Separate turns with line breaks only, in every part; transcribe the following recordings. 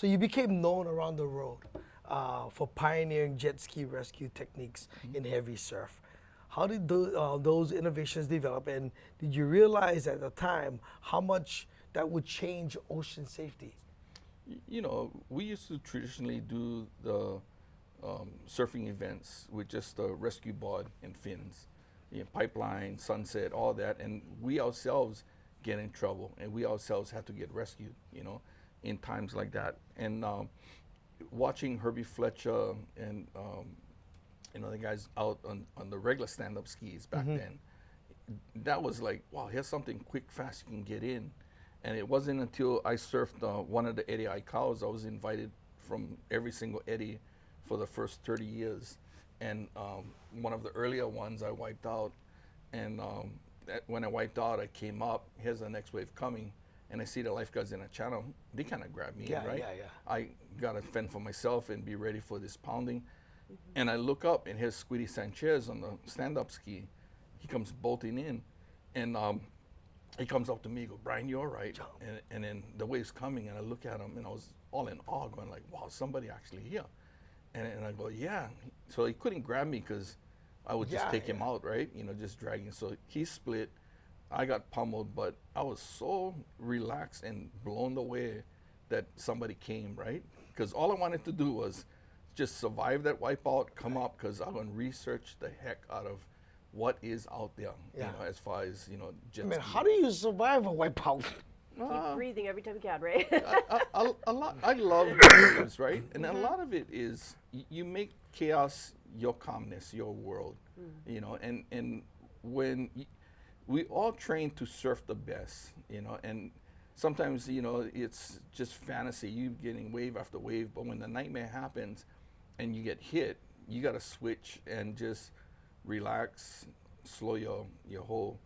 So you became known around the world for pioneering jet ski rescue techniques in heavy surf. How did those innovations develop, and did you realize at the time how much that would change ocean safety?
You know, we used to traditionally do the surfing events with just a rescue board and fins, pipeline, sunset, all that, and we ourselves get in trouble, and we ourselves have to get rescued, in times like that. And watching Herbie Fletcher and the guys out on the regular stand-up skis back then, that was like, wow, here's something quick, fast you can get in. And it wasn't until I surfed one of the Eddie Aikaus, I was invited from every single Eddie for the first 30 years. And one of the earlier ones I wiped out. And when I wiped out, I came up, here's the next wave coming. And I see the lifeguards in the channel, they kind of grabbed me, right?
Yeah.
I got to fend for myself and be ready for this pounding. And I look up, and here's Squiddy Sanchez on the stand-up ski. He comes bolting in. And he comes up to me, go, Brian, you all right? And then the wave's coming, and I look at him, and I was all in awe, going like, wow, somebody actually here. And I go, yeah. So he couldn't grab me because I would just take him out, right? Just dragging. So he split. I got pummeled, but I was so relaxed and blown away that somebody came, right? Because all I wanted to do was just survive that wipeout, come up, because I'm going to research the heck out of what is out there, as far as, jet ski.
How do you survive a wipeout?
Keep breathing every time you can, right?
A lot. I love games, right? And a lot of it is you make chaos your calmness, your world, and when we all train to surf the best, and sometimes, it's just fantasy, you getting wave after wave, but when the nightmare happens and you get hit, you got to switch and just relax, slow your whole,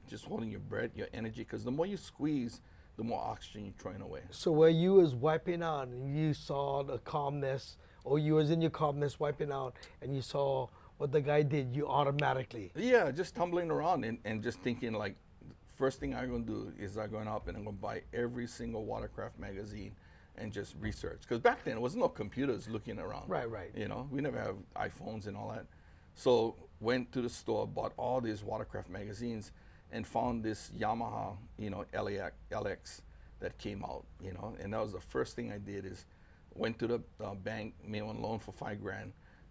just holding your breath, your energy, because the more you squeeze, the more oxygen you're throwing away.
So where you was wiping out and you saw the calmness, or you was in your calmness wiping out and you saw what the guy did, you automatically.
Yeah, just tumbling around and just thinking like, first thing I'm going to do is I'm going up and I'm going to buy every single watercraft magazine and just research. Because back then, there was no computers looking around.
Right.
We never have iPhones and all that. So went to the store, bought all these watercraft magazines, and found this Yamaha, LX that came out, and that was the first thing I did is went to the bank, made one loan for $5,000,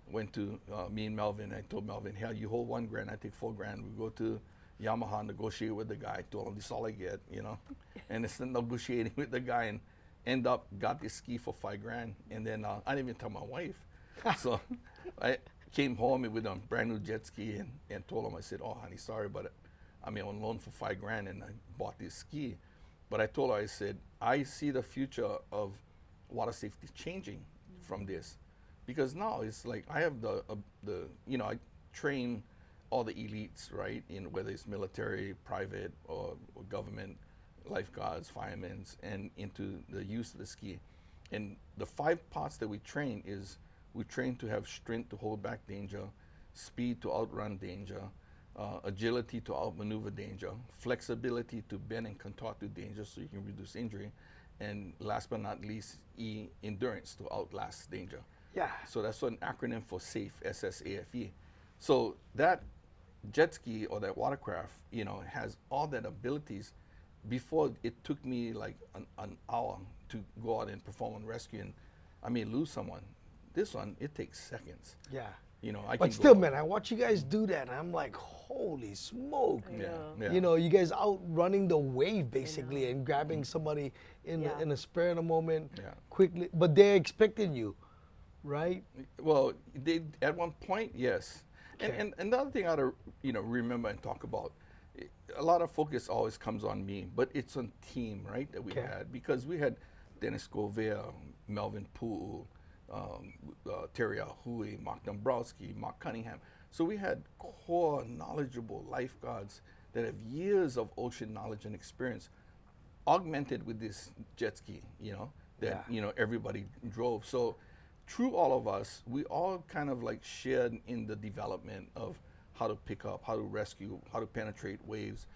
went to me and Melvin, I told Melvin, hey, you hold $1,000, I take $4,000. We go to Yamaha, negotiate with the guy, told him this is all I get, and it's negotiating with the guy and end up got this ski for $5,000, and then I didn't even tell my wife. So I came home with a brand new jet ski and told him, I said, oh honey, sorry, but I'm on loan for $5,000 and I bought this ski. But I told her, I said, I see the future of water safety changing from this, because now it's like I have I train all the elites, right? Whether it's military, private, or government, lifeguards, firemen, and into the use of the ski. And the 5 parts that we train is we train to have strength to hold back danger, speed to outrun danger, agility to outmaneuver danger, flexibility to bend and contort to danger so you can reduce injury, and last but not least, endurance to outlast danger.
Yeah.
So that's an acronym for SAFE, SSAFE. So that jet ski or that watercraft, has all that abilities. Before, it took me like an hour to go out and perform on rescue, and I may lose someone. This one, it takes seconds.
Yeah.
But
still, man, I watch you guys do that, and I'm like, holy smoke.
Yeah.
You guys outrunning the wave, basically, and grabbing somebody in a spur of the moment, quickly. But they're expecting you, right?
Well, they at one point, yes. Okay. And another thing I ought to, remember and talk about, a lot of focus always comes on me, but it's on team, right, that we had. Because we had Dennis Govea, Melvin Pu'u, Terry Ahui, Mark Dombrowski, Mark Cunningham. So we had core, knowledgeable lifeguards that have years of ocean knowledge and experience, augmented with this jet ski, that everybody drove. So through all of us, we all kind of like shared in the development of how to pick up, how to rescue, how to penetrate waves,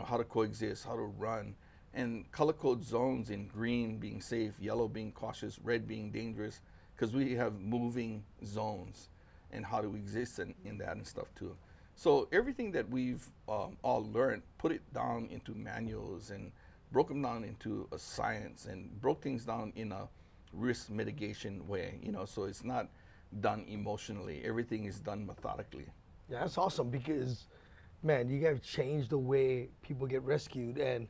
how to coexist, how to run. and color code zones in green being safe, yellow being cautious, red being dangerous, because we have moving zones and how to exist in that and stuff too. So everything that we've all learned, put it down into manuals and broke them down into a science and broke things down in a risk mitigation way, you know, so it's not done emotionally. Everything is done methodically.
Yeah, that's awesome because, man, you guys changed the way people get rescued, and